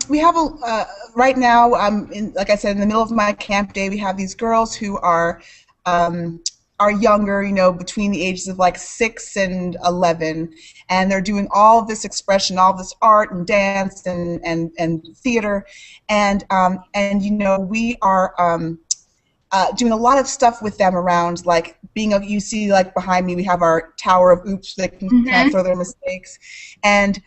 we have right now, like I said, in the middle of my camp day, we have these girls who um, are younger, between the ages of like 6 and 11, and they're doing all of this expression, all this art and dance and theater, and we are. Doing a lot of stuff with them around, like you see, like behind me, we have our tower of oops, so they can kind of throw their mistakes, and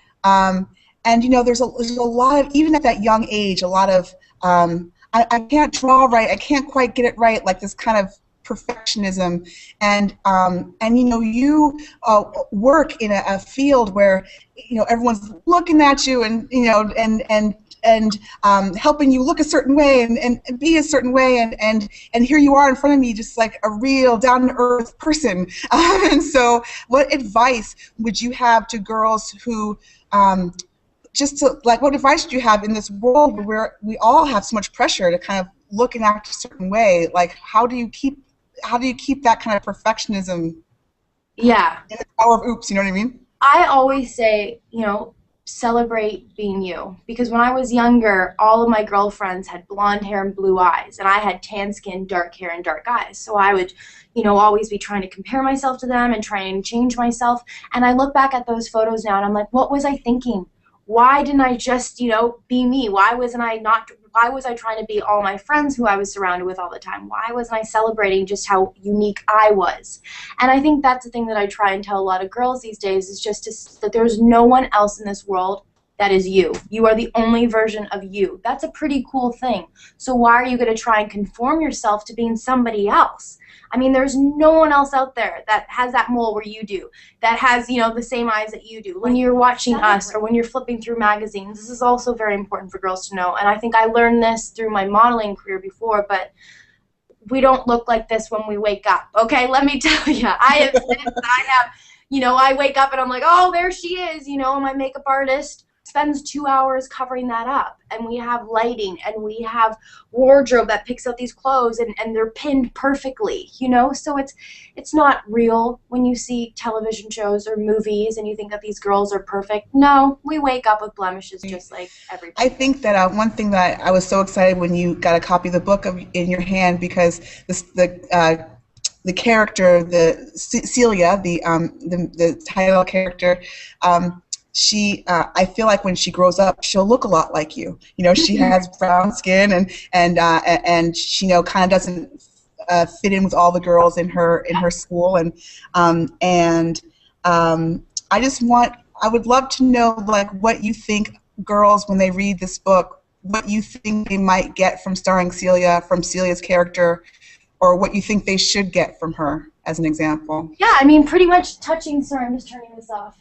there's a lot of, even at that young age, a lot of I can't draw right, I can't quite get it right, like this kind of perfectionism, and you work in a field where everyone's looking at you, and helping you look a certain way and be a certain way, and here you are in front of me, just like a real down-to-earth person. And so what advice would you have to girls who what advice do you have in this world where we all have so much pressure to kind of look and act a certain way? Like, how do you keep that kind of perfectionism Yeah. in the power of oops, you know what I mean? I always say, celebrate being you. Because when I was younger, all of my girlfriends had blonde hair and blue eyes, and I had tan skin, dark hair, and dark eyes. So I would, always be trying to compare myself to them and try and change myself. And I look back at those photos now, and I'm like, what was I thinking? Why didn't I just, be me? Why was I trying to be all my friends who I was surrounded with all the time? Why wasn't I celebrating just how unique I was? And I think that's the thing that I try and tell a lot of girls these days, is just that there's no one else in this world that is you. You are the only version of you. That's a pretty cool thing. So why are you going to try and conform yourself to being somebody else? I mean, there's no one else out there that has that mole where you do, that has, the same eyes that you do. When you're watching us or when you're flipping through magazines, this is also very important for girls to know. And I think I learned this through my modeling career before, but we don't look like this when we wake up, okay? Let me tell you, I wake up and I'm like, oh, there she is, and my makeup artist spends 2 hours covering that up, and we have lighting, and we have wardrobe that picks out these clothes, and they're pinned perfectly, so it's not real when you see television shows or movies and you think that these girls are perfect. No, we wake up with blemishes just like everybody. I think that one thing that I was so excited when you got a copy of the book in your hand, because the character, Celia, the title character, I feel like when she grows up, she'll look a lot like you. She has brown skin, and she kind of doesn't fit in with all the girls in her school, and I would love to know, like, what you think girls, when they read this book, what you think they might get from starring Celia, from Celia's character, or what you think they should get from her, as an example. Yeah, I mean, pretty much touching. Sorry, I'm just turning this off.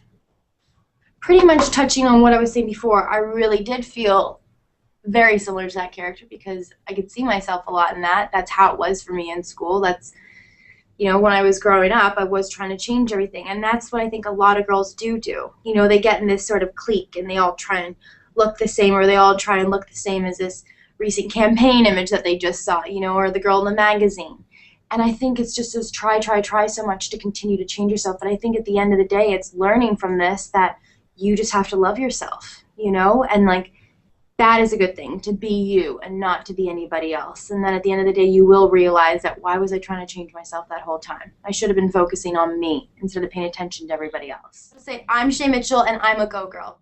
Pretty much touching on what I was saying before, I really did feel very similar to that character, because I could see myself a lot in that. That's how it was for me in school. That's, when I was growing up, I was trying to change everything. And that's what I think a lot of girls do. They get in this sort of clique, and they all try and look the same, or they all try and look the same as this recent campaign image that they just saw, or the girl in the magazine. And I think it's just this try so much to continue to change yourself. But I think at the end of the day, it's learning from this that you just have to love yourself, and like, that is a good thing, to be you and not to be anybody else. And then at the end of the day, you will realize that, why was I trying to change myself that whole time? I should have been focusing on me instead of paying attention to everybody else. I'm Shay Mitchell, and I'm a Go Girl.